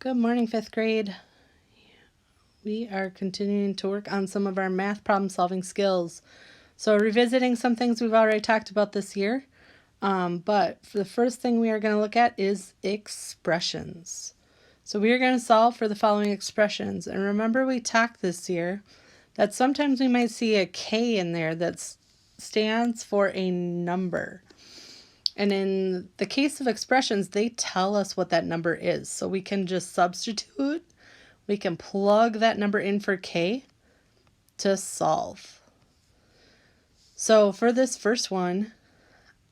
Good morning, fifth grade. We are continuing to work on some of our math problem solving skills. So revisiting some things we've already talked about this year. But the first thing we are going to look at is expressions. So we are going to solve for the following expressions. And remember we talked this year that sometimes we might see a K in there that stands for a number. And in the case of expressions, they tell us what that number is. So we can just substitute. We can plug that number in for K to solve. So for this first one,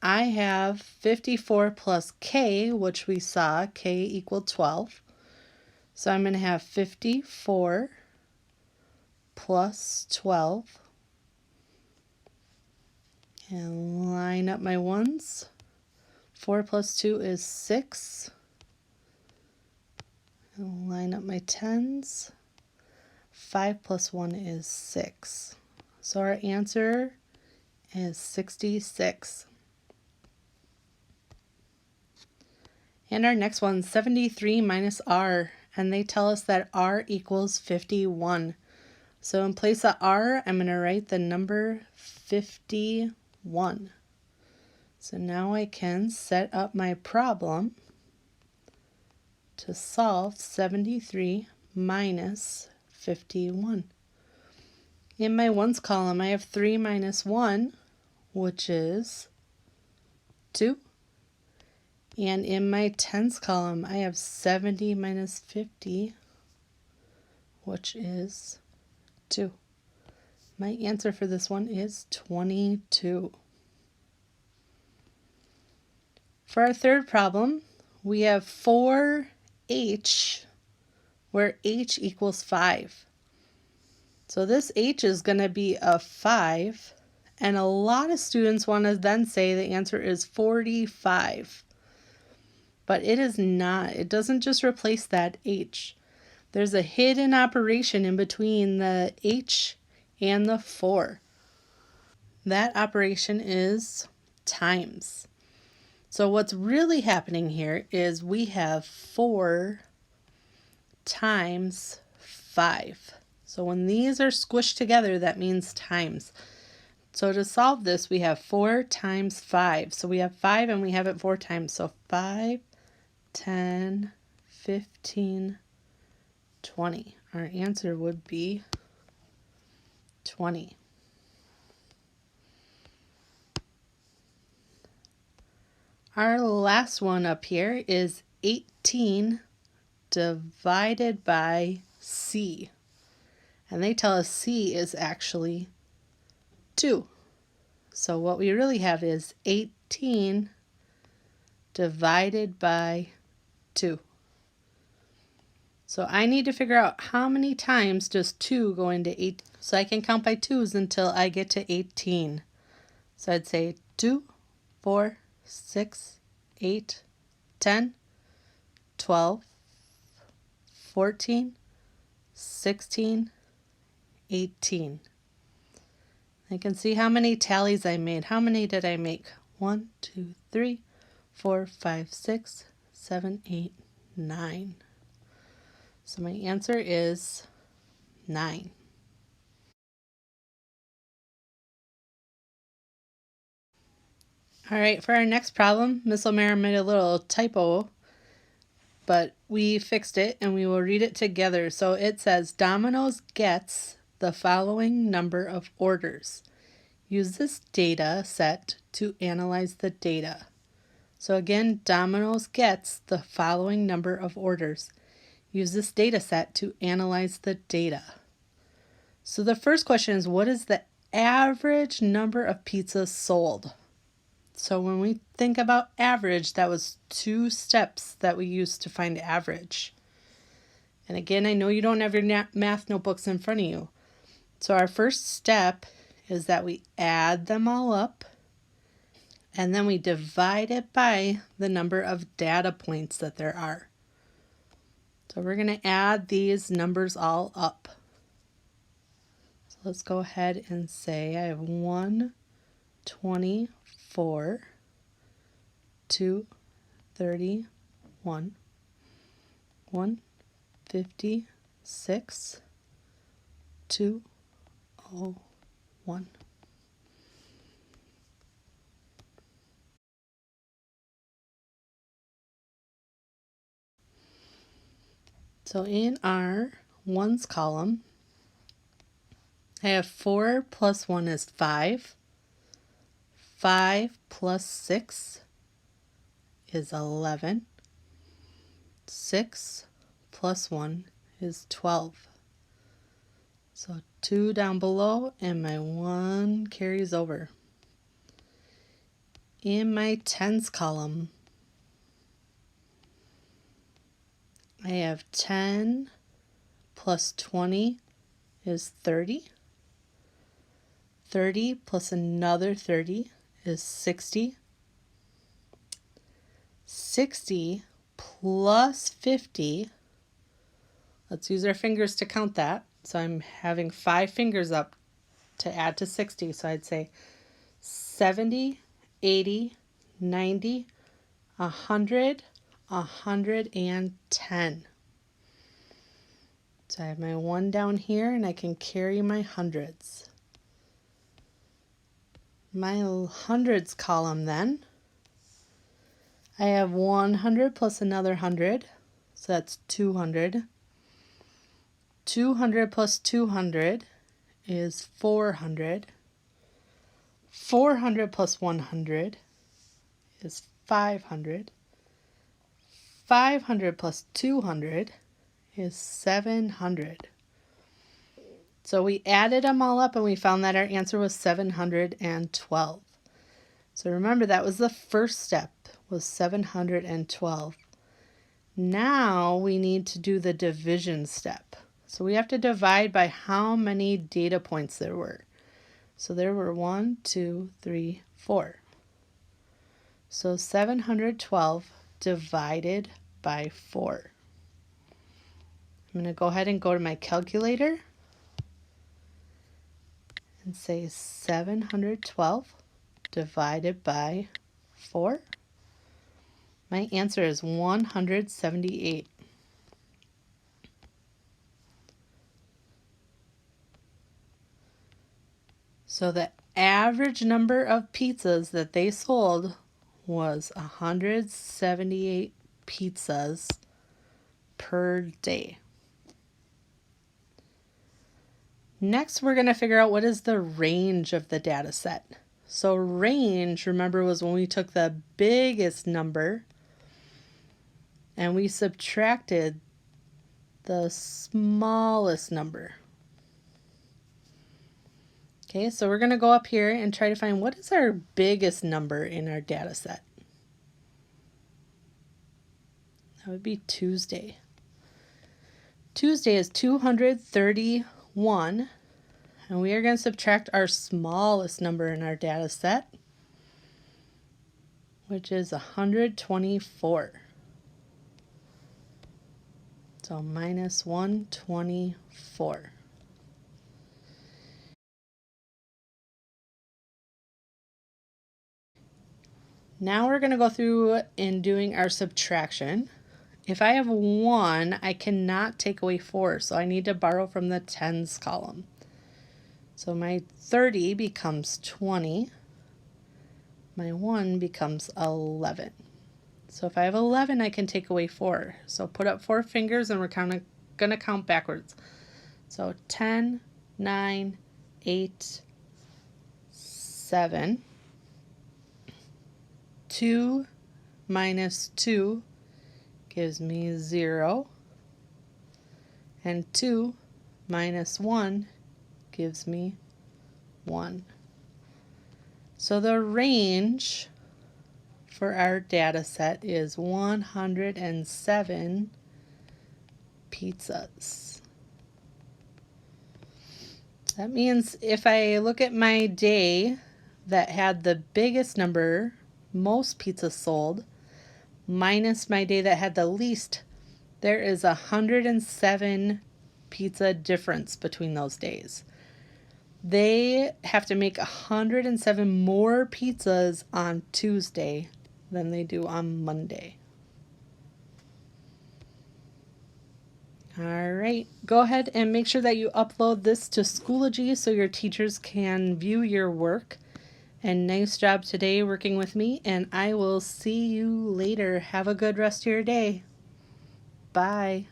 I have 54 plus K, which we saw, K equaled 12. So I'm going to have 54 plus 12. And line up my ones. 4 plus 2 is 6. And line up my tens. 5 plus 1 is 6. So our answer is 66. And our next one, 73 minus R, and they tell us that R equals 51. So in place of R, I'm going to write the number 51. So now I can set up my problem to solve 73 minus 51. In my ones column, I have 3 minus 1, which is 2. And in my tens column, I have 70 minus 50, which is 2. My answer for this one is 22. For our third problem, we have 4h, where h equals 5. So this h is going to be a 5, and a lot of students want to then say the answer is 45. But it is not. It doesn't just replace that h. There's a hidden operation in between the h and the 4. That operation is times. So what's really happening here is we have 4 times 5. So when these are squished together, that means times. So to solve this, we have 4 times 5. So we have 5 and we have it 4 times. So 5, 10, 15, 20. Our answer would be 20. Our last one up here is 18 divided by C. And they tell us C is actually 2. So what we really have is 18 divided by 2. So I need to figure out how many times does 2 go into 8. So I can count by 2s until I get to 18. So I'd say 2, 4, 6, 8, 10, 12, 14, 16, 18. I can see how many tallies I made. How many did I make? 1, 2, 3, 4, 5, 6, 7, 8, 9. So my answer is 9. All right, for our next problem, Miss O'Mara made a little typo, but we fixed it and we will read it together. So it says, Domino's gets the following number of orders. Use this data set to analyze the data. So again, Domino's gets the following number of orders. Use this data set to analyze the data. So the first question is, what is the average number of pizzas sold? So when we think about average, that was 2 steps that we used to find average. And again, I know you don't have your math notebooks in front of you. So our first step is that we add them all up, and then we divide it by the number of data points that there are. So we're going to add these numbers all up. So let's go ahead and say I have 124, 231, 1 56, 201. So in our ones column, I have 4 plus 1 is 5. 5 plus 6 is 11. 6 plus 1 is 12. So 2 down below, and my 1 carries over. In my tens column, I have 10 plus 20 is 30. 30 plus another 30 is 60. 60 plus 50, let's use our fingers to count that. So I'm having 5 fingers up to add to 60. So I'd say 70, 80, 90, 100, 110. So I have my 1 down here, and I can carry my hundreds. My hundreds column then, I have 100 plus another 100, so that's 200. 200 plus 200 is 400. 400 plus 100 is 500. 500 plus 200 is 700. So we added them all up and we found that our answer was 712. So remember, that was the first step, was 712. Now we need to do the division step. So we have to divide by how many data points there were. So there were 1, 2, 3, 4. So 712 divided by 4. I'm going to go ahead and go to my calculator and say 712 divided by 4. My answer is 178. So the average number of pizzas that they sold was 178 pizzas per day. Next, we're going to figure out what is the range of the data set. So range, remember, was when we took the biggest number and we subtracted the smallest number. Okay, so we're going to go up here and try to find what is our biggest number in our data set. That would be Tuesday. Tuesday is 231, and we are going to subtract our smallest number in our data set, which is 124. So minus 124. Now we're going to go through in doing our subtraction. If I have 1, I cannot take away 4, so I need to borrow from the tens column. So my 30 becomes 20. My 1 becomes 11. So if I have 11, I can take away 4. So put up 4 fingers, and we're going to count backwards. So 10, 9, 8, 7. 2 minus 2 gives me 0. And 2 minus 1 gives me 1. So the range for our data set is 107 pizzas. That means if I look at my day that had the biggest number, most pizzas sold, minus my day that had the least, there is 107 pizza difference between those days. They have to make 107 more pizzas on Tuesday than they do on Monday. All right, go ahead and make sure that you upload this to Schoology so your teachers can view your work. And nice job today working with me, and I will see you later. Have a good rest of your day. Bye.